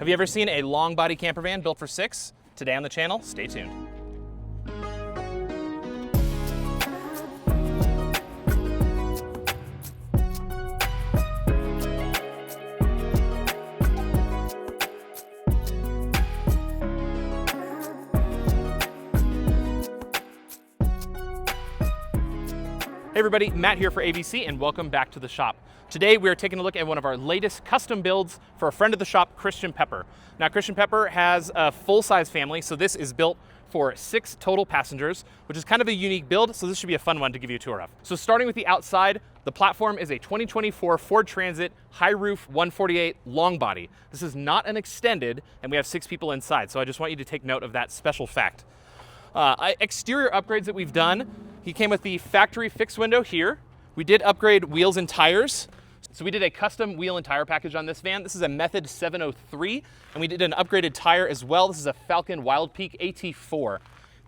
Have you ever seen a long body camper van built for 6? Today on the channel, stay tuned. Hey everybody, Matt here for AVC and welcome back to the shop. Today we are taking a look at one of our latest custom builds for a friend of the shop, Christian Peper. Now Christian Peper has a full-size family, so this is built for 6 total passengers, which is kind of a unique build, so this should be a fun one to give you a tour of. So starting with the outside, the platform is a 2024 Ford Transit high roof 148 long body. This is not an extended, and we have 6 people inside, so I just want you to take note of that special fact. Exterior upgrades that we've done, he came with the factory fixed window here. We did upgrade wheels and tires. So we did a custom wheel and tire package on this van. This is a Method 703, and we did an upgraded tire as well. This is a Falcon Wild Peak AT4.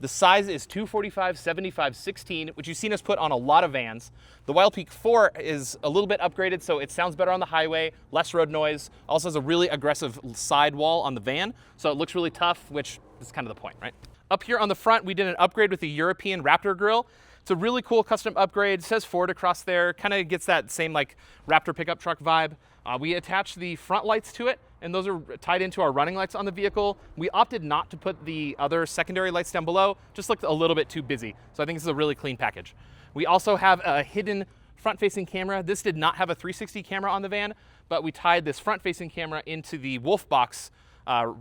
The size is 245/75/16, which you've seen us put on a lot of vans. The Wild Peak 4 is a little bit upgraded, so it sounds better on the highway, less road noise. Also has a really aggressive sidewall on the van, so it looks really tough, which is kind of the point, right? Up here on the front, we did an upgrade with the European Raptor grille. It's a really cool custom upgrade. It says Ford across there, kind of gets that same like Raptor pickup truck vibe. We attached the front lights to it, and those are tied into our running lights on the vehicle. We opted not to put the other secondary lights down below, just looked a little bit too busy. So I think this is a really clean package. We also have a hidden front-facing camera. This did not have a 360 camera on the van, but we tied this front-facing camera into the Wolf Box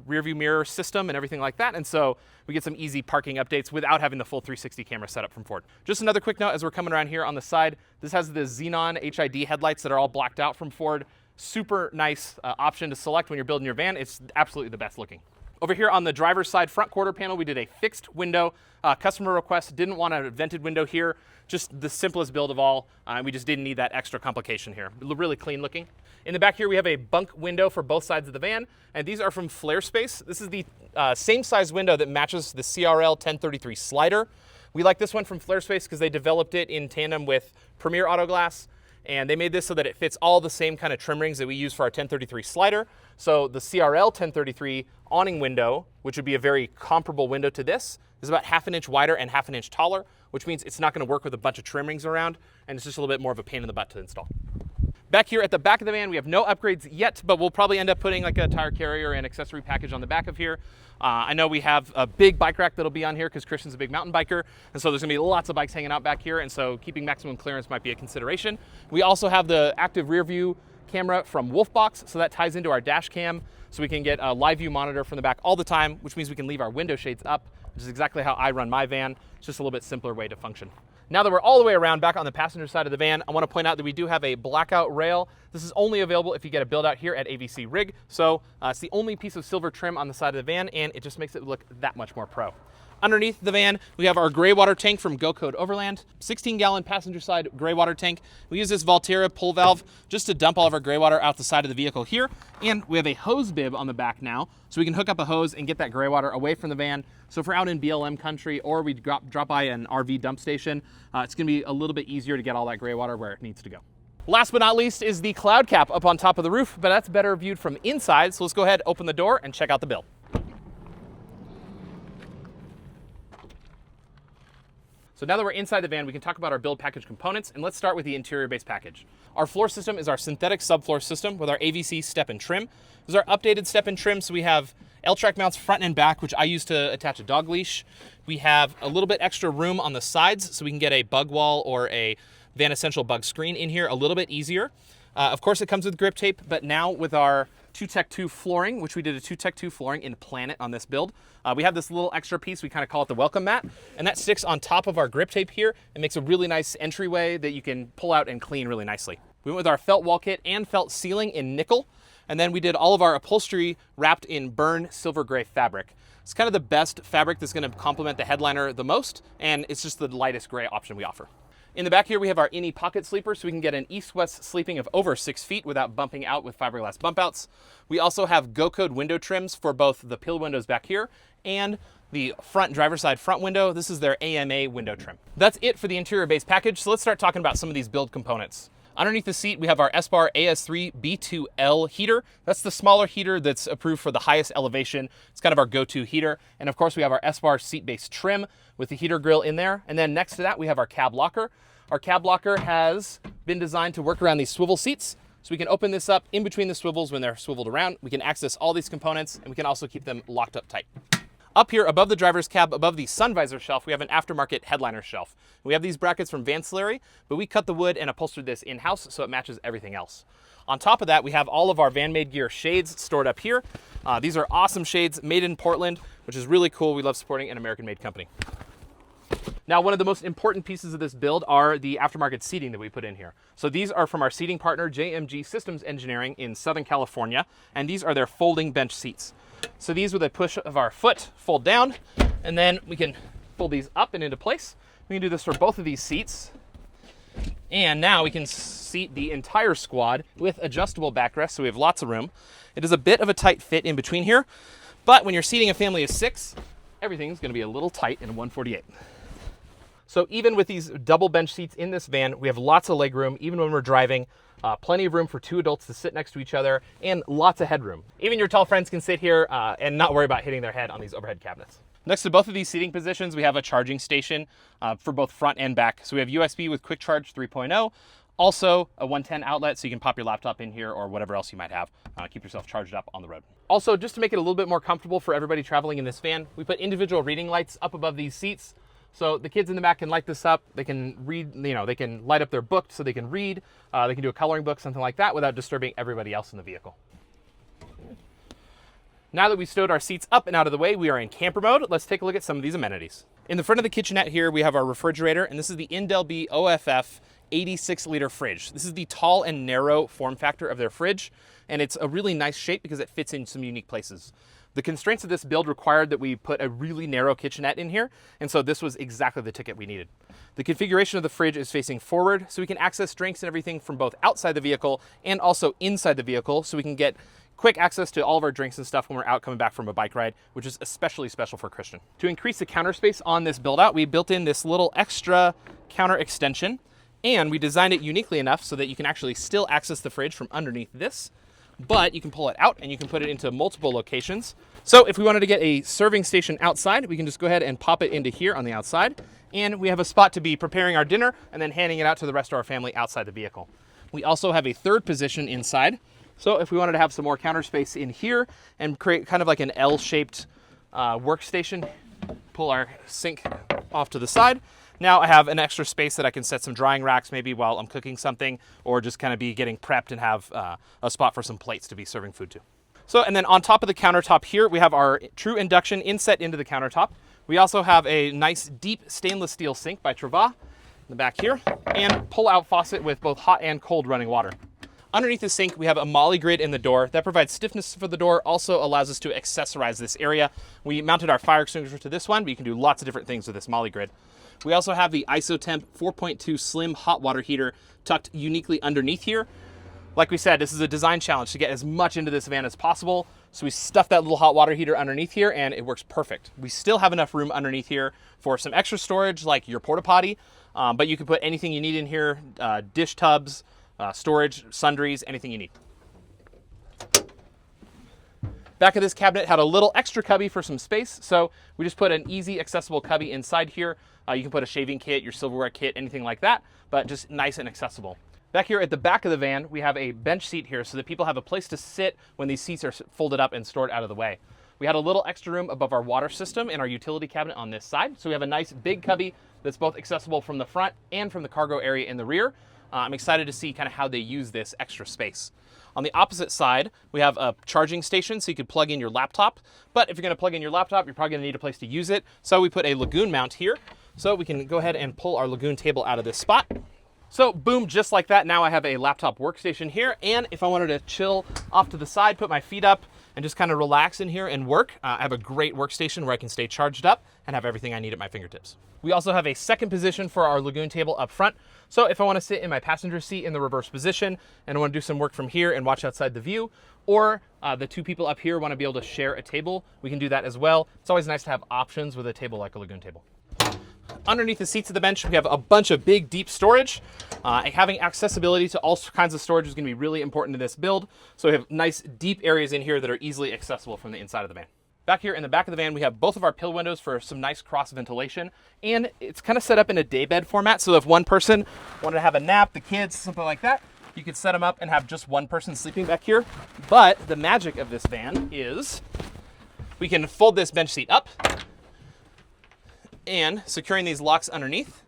rear view mirror system and everything like that, and so we get some easy parking updates without having the full 360 camera set up from Ford. Just another quick note as we're coming around here on the side, this has the Xenon HID headlights that are all blacked out from Ford. Super nice option to select when you're building your van. It's absolutely the best looking. Over here on the driver's side front quarter panel, we did a fixed window. Customer request, didn't want a vented window here, just the simplest build of all. We just didn't need that extra complication here. Really clean looking. In the back here, we have a bunk window for both sides of the van, and these are from Flare Space. This is the same size window that matches the CRL 1033 slider. We like this one from Flare Space because they developed it in tandem with Premier Auto Glass, and they made this so that it fits all the same kind of trim rings that we use for our 1033 slider. So the CRL 1033 awning window, which would be a very comparable window to this, is about 1/2 inch wider and 1/2 inch taller, which means it's not going to work with a bunch of trim rings around, and it's just a little bit more of a pain in the butt to install. Back here at the back of the van, we have no upgrades yet, but we'll probably end up putting like a tire carrier and accessory package on the back of here. I know we have a big bike rack that'll be on here because Christian's a big mountain biker, and so there's gonna be lots of bikes hanging out back here, and so keeping maximum clearance might be a consideration. We also have the active rear view camera from Wolfbox, so that ties into our dash cam, so we can get a live view monitor from the back all the time, which means we can leave our window shades up, which is exactly how I run my van. It's just a little bit simpler way to function. Now that we're all the way around back on the passenger side of the van, I want to point out that we do have a blackout rail. This is only available if you get a build out here at AVC Rig. So it's the only piece of silver trim on the side of the van, and it just makes it look that much more pro. Underneath the van, we have our gray water tank from Go Code Overland, 16-gallon passenger side gray water tank. We use this Volterra pull valve just to dump all of our gray water out the side of the vehicle here. And we have a hose bib on the back now, so we can hook up a hose and get that gray water away from the van. So if we're out in BLM country or we drop by an RV dump station, it's gonna be a little bit easier to get all that gray water where it needs to go. Last but not least is the cloud cap up on top of the roof, but that's better viewed from inside. So let's go ahead, open the door, and check out the build. So now that we're inside the van, we can talk about our build package components, and let's start with the interior base package. Our floor system is our synthetic subfloor system with our AVC step and trim. This is our updated step and trim, so we have L-track mounts front and back, which I use to attach a dog leash. We have a little bit extra room on the sides, so we can get a bug wall or a Van Essential bug screen in here a little bit easier. Of course, it comes with grip tape, but now with our 2Tech2 flooring, which we did a 2Tech2 flooring in Planet on this build. We have this little extra piece, we kind of call it the welcome mat, and that sticks on top of our grip tape here and makes a really nice entryway that you can pull out and clean really nicely. We went with our felt wall kit and felt ceiling in nickel, and then we did all of our upholstery wrapped in burn silver gray fabric. It's kind of the best fabric that's going to complement the headliner the most, and it's just the lightest gray option we offer. In the back here, we have our Innie pocket sleeper, so we can get an east-west sleeping of over 6 feet without bumping out with fiberglass bump outs. We also have Go Code window trims for both the pill windows back here and the front driver's side front window. This is their AMA window trim. That's it for the interior base package, so let's start talking about some of these build components. Underneath the seat, we have our S-Bar AS3 B2L heater. That's the smaller heater that's approved for the highest elevation. It's kind of our go-to heater. And of course, we have our S-Bar seat base trim with the heater grill in there. And then next to that, we have our cab locker. Our cab locker has been designed to work around these swivel seats. So we can open this up in between the swivels when they're swiveled around. We can access all these components, and we can also keep them locked up tight. Up here above the driver's cab, above the sun visor shelf, we have an aftermarket headliner shelf. We have these brackets from Vancillary, but we cut the wood and upholstered this in-house so it matches everything else. On top of that, we have all of our van-made gear shades stored up here. These are awesome shades made in Portland, which is really cool. We love supporting an American-made company. Now, one of the most important pieces of this build are the aftermarket seating that we put in here. So these are from our seating partner, JMG Systems Engineering in Southern California, and these are their folding bench seats. So these, with a push of our foot, fold down, and then we can fold these up and into place. We can do this for both of these seats. And now we can seat the entire squad with adjustable backrests, so we have lots of room. It is a bit of a tight fit in between here, but when you're seating a family of 6, everything's gonna be a little tight in a 148. So even with these double bench seats in this van, we have lots of leg room, even when we're driving, plenty of room for 2 adults to sit next to each other, and lots of headroom. Even your tall friends can sit here and not worry about hitting their head on these overhead cabinets. Next to both of these seating positions, we have a charging station for both front and back. So we have USB with Quick Charge 3.0, also a 110 outlet, so you can pop your laptop in here or whatever else you might have. Keep yourself charged up on the road. Also, just to make it a little bit more comfortable for everybody traveling in this van, we put individual reading lights up above these seats. So the kids in the back can light this up. They can read, they can light up their book so they can read. They can do a coloring book, something like that, without disturbing everybody else in the vehicle. Now that we've stowed our seats up and out of the way, we are in camper mode. Let's take a look at some of these amenities. In the front of the kitchenette here, we have our refrigerator, and this is the Indelby OFF 86-liter fridge. This is the tall and narrow form factor of their fridge, and it's a really nice shape because it fits in some unique places. The constraints of this build required that we put a really narrow kitchenette in here, and so this was exactly the ticket we needed. The configuration of the fridge is facing forward, so we can access drinks and everything from both outside the vehicle and also inside the vehicle, so we can get quick access to all of our drinks and stuff when we're out coming back from a bike ride, which is especially special for Christian. To increase the counter space on this build out, we built in this little extra counter extension, and we designed it uniquely enough so that you can actually still access the fridge from underneath this, but you can pull it out and you can put it into multiple locations. So if we wanted to get a serving station outside, we can just go ahead and pop it into here on the outside, and we have a spot to be preparing our dinner and then handing it out to the rest of our family outside the vehicle. We also have a third position inside. So if we wanted to have some more counter space in here and create kind of like an L-shaped workstation, pull our sink off to the side. Now I have an extra space that I can set some drying racks maybe while I'm cooking something, or just kind of be getting prepped and have a spot for some plates to be serving food to. So, and then on top of the countertop here, we have our true induction inset into the countertop. We also have a nice deep stainless steel sink by Travaux in the back here, and pull-out faucet with both hot and cold running water. Underneath the sink, we have a MOLLE grid in the door that provides stiffness for the door, also allows us to accessorize this area. We mounted our fire extinguisher to this one, but you can do lots of different things with this MOLLE grid. We also have the ISOTemp 4.2 slim hot water heater tucked uniquely underneath here. Like we said, this is a design challenge to get as much into this van as possible. So we stuffed that little hot water heater underneath here and it works perfect. We still have enough room underneath here for some extra storage like your porta potty, but you can put anything you need in here, dish tubs, storage, sundries, anything you need. Back of this cabinet had a little extra cubby for some space, so we just put an easy accessible cubby inside here. You can put a shaving kit, your silverware kit, anything like that, but just nice and accessible. Back here at the back of the van, we have a bench seat here so that people have a place to sit when these seats are folded up and stored out of the way. We had a little extra room above our water system and our utility cabinet on this side, so we have a nice big cubby that's both accessible from the front and from the cargo area in the rear. I'm excited to see kind of how they use this extra space. On the opposite side, we have a charging station so you could plug in your laptop, but if you're going to plug in your laptop, you're probably going to need a place to use it. So we put a Lagoon mount here, so we can go ahead and pull our Lagoon table out of this spot. So boom, just like that, now I have a laptop workstation here, and if I wanted to chill off to the side, put my feet up, and just kind of relax in here and work, I have a great workstation where I can stay charged up and have everything I need at my fingertips. We also have a second position for our Lagoon table up front. So if I want to sit in my passenger seat in the reverse position and I want to do some work from here and watch outside the view, or the two people up here want to be able to share a table, we can do that as well. It's always nice to have options with a table like a Lagoon table. underneath the seats of the bench, we have a bunch of big, deep storage. Having accessibility to all kinds of storage is going to be really important in this build. So we have nice, deep areas in here that are easily accessible from the inside of the van. Back here in the back of the van, we have both of our pill windows for some nice cross ventilation. And it's kind of set up in a daybed format. So if one person wanted to have a nap, the kids, something like that, you could set them up and have just one person sleeping back here. But the magic of this van is we can fold this bench seat up and securing these locks underneath,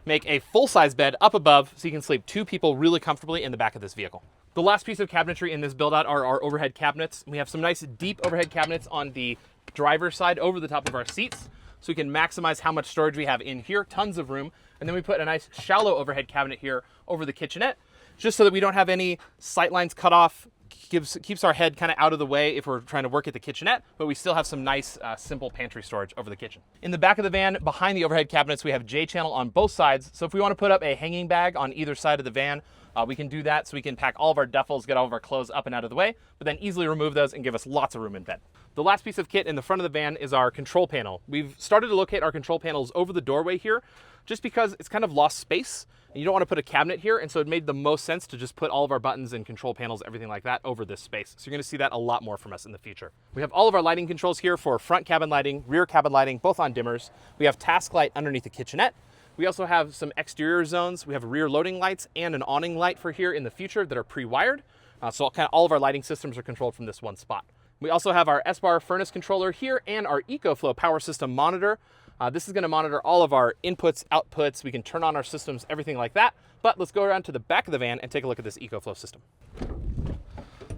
make a full-size bed up above so you can sleep 2 people really comfortably in the back of this vehicle. The last piece of cabinetry in this build-out are our overhead cabinets. We have some nice deep overhead cabinets on the driver's side over the top of our seats, so we can maximize how much storage we have in here, tons of room. And then we put a nice shallow overhead cabinet here over the kitchenette, just so that we don't have any sight lines cut off. Keeps our head kind of out of the way if we're trying to work at the kitchenette, but we still have some nice simple pantry storage over the kitchen. In the back of the van, behind the overhead cabinets, we have J-channel on both sides. So if we want to put up a hanging bag on either side of the van, we can do that, so we can pack all of our duffels, get all of our clothes up and out of the way, but then easily remove those and give us lots of room in bed. The last piece of kit in the front of the van is our control panel. We've started to locate our control panels over the doorway here, just because it's kind of lost space, and you don't want to put a cabinet here, and so it made the most sense to just put all of our buttons and control panels, everything like that, over this space. So you're going to see that a lot more from us in the future. We have all of our lighting controls here for front cabin lighting, rear cabin lighting, both on dimmers. We have task light underneath the kitchenette. We also have some exterior zones. We have rear loading lights and an awning light for here in the future that are pre-wired. So kind of all of our lighting systems are controlled from this one spot. We also have our S-bar furnace controller here and our EcoFlow power system monitor. This is going to monitor all of our inputs, outputs. We can turn on our systems, everything like that. But let's go around to the back of the van and take a look at this EcoFlow system.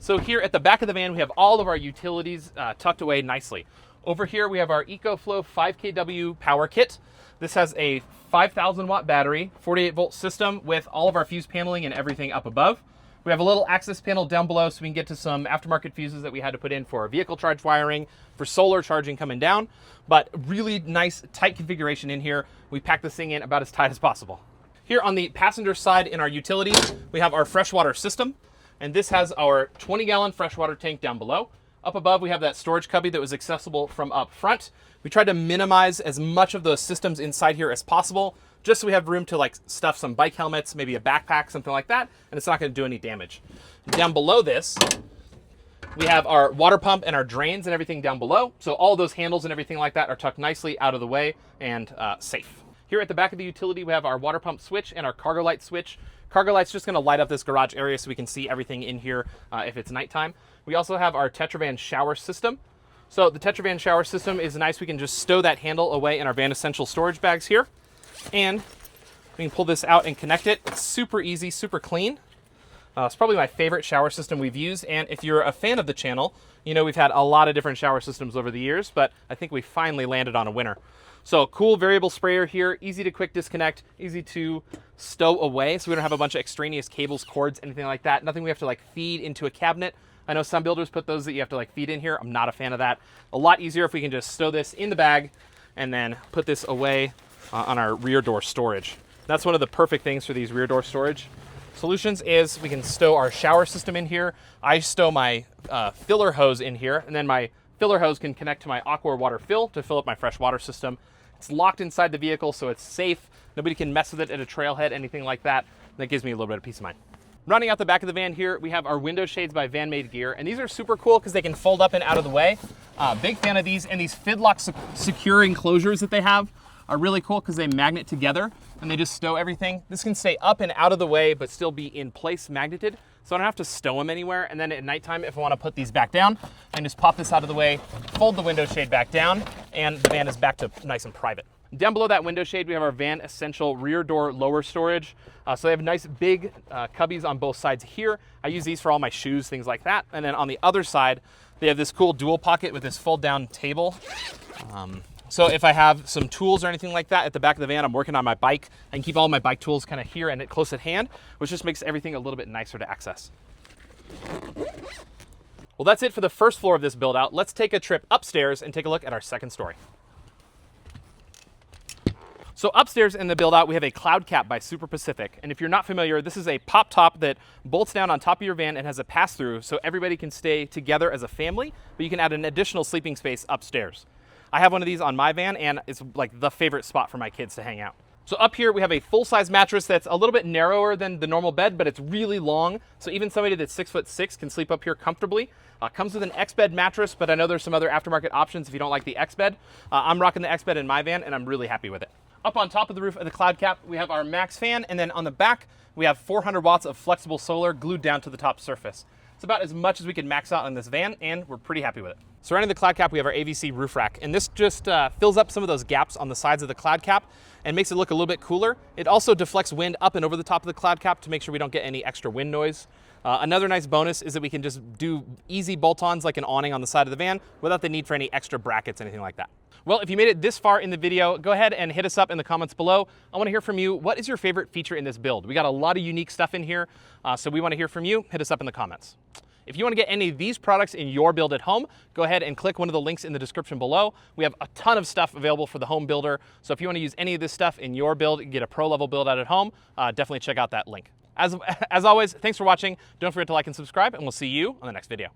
So here at the back of the van, we have all of our utilities tucked away nicely. Over here, we have our EcoFlow 5 kW Power Kit. This has a 5,000 watt battery, 48 volt system with all of our fuse paneling and everything up above. We have a little access panel down below so we can get to some aftermarket fuses that we had to put in for vehicle charge wiring, for solar charging coming down, but really nice tight configuration in here. We packed this thing in about as tight as possible. Here on the passenger side in our utilities, we have our freshwater system, and this has our 20-gallon freshwater tank down below. Up above, we have that storage cubby that was accessible from up front. We tried to minimize as much of the systems inside here as possible, just so we have room to like stuff some bike helmets, maybe a backpack, something like that, and it's not going to do any damage. Down below this, we have our water pump and our drains and everything down below. So all those handles and everything like that are tucked nicely out of the way and safe. Here at the back of the utility, we have our water pump switch and our cargo light switch. Cargo light's just going to light up this garage area so we can see everything in here if it's nighttime. We also have our Tetravan shower system. So the Tetravan shower system is nice. We can just stow that handle away in our Van Essential storage bags here. And we can pull this out and connect it. It's super easy, super clean. It's probably my favorite shower system we've used. And if you're a fan of the channel, you know we've had a lot of different shower systems over the years, but I think we finally landed on a winner. So cool variable sprayer here, easy to quick disconnect, easy to stow away. So we don't have a bunch of extraneous cables, cords, anything like that. Nothing we have to like feed into a cabinet. I know some builders put those that you have to like feed in here. I'm not a fan of that. A lot easier if we can just stow this in the bag and then put this away on our rear door storage. That's one of the perfect things for these rear door storage solutions is we can stow our shower system in here. I stow my filler hose in here, and then my filler hose can connect to my aqua water fill to fill up my fresh water system. It's locked inside the vehicle, so it's safe. Nobody can mess with it at a trailhead, anything like that. That gives me a little bit of peace of mind. Running out the back of the van here, we have our window shades by Van Made Gear, and these are super cool because they can fold up and out of the way. Big fan of these, and these Fidlock secure enclosures that they have are really cool because they magnet together and they just stow everything. This can stay up and out of the way, but still be in place magneted. So I don't have to stow them anywhere. And then at nighttime, if I want to put these back down, I can just pop this out of the way, fold the window shade back down, and the van is back to nice and private. Down below that window shade, we have our Van Essential rear door lower storage. So they have nice big cubbies on both sides here. I use these for all my shoes, things like that. And then on the other side, they have this cool dual pocket with this fold down table. So if I have some tools or anything like that at the back of the van, I'm working on my bike, I can keep all my bike tools kind of here and close at hand, which just makes everything a little bit nicer to access. Well, that's it for the first floor of this build out. Let's take a trip upstairs and take a look at our second story. So upstairs in the build out, we have a CloudCap by Super Pacific. And if you're not familiar, this is a pop top that bolts down on top of your van and has a pass through so everybody can stay together as a family, but you can add an additional sleeping space upstairs. I have one of these on my van and it's like the favorite spot for my kids to hang out. So up here we have a full-size mattress that's a little bit narrower than the normal bed, but it's really long. So even somebody that's 6'6" can sleep up here comfortably. Comes with an X-bed mattress, but I know there's some other aftermarket options if you don't like the X-bed. I'm rocking the X-bed in my van and I'm really happy with it. Up on top of the roof of the CloudCap, we have our max fan, and then on the back, we have 400 watts of flexible solar glued down to the top surface. It's about as much as we can max out on this van, and we're pretty happy with it. Surrounding the CloudCap, we have our AVC roof rack, and this just fills up some of those gaps on the sides of the CloudCap and makes it look a little bit cooler. It also deflects wind up and over the top of the CloudCap to make sure we don't get any extra wind noise. Another nice bonus is that we can just do easy bolt-ons like an awning on the side of the van without the need for any extra brackets, anything like that. Well, if you made it this far in the video, go ahead and hit us up in the comments below. I want to hear from you. What is your favorite feature in this build? We got a lot of unique stuff in here, so we want to hear from you. Hit us up in the comments. If you want to get any of these products in your build at home, go ahead and click one of the links in the description below. We have a ton of stuff available for the home builder, so if you want to use any of this stuff in your build and get a pro level build out at home, definitely check out that link. As always, thanks for watching. Don't forget to like and subscribe, and we'll see you on the next video.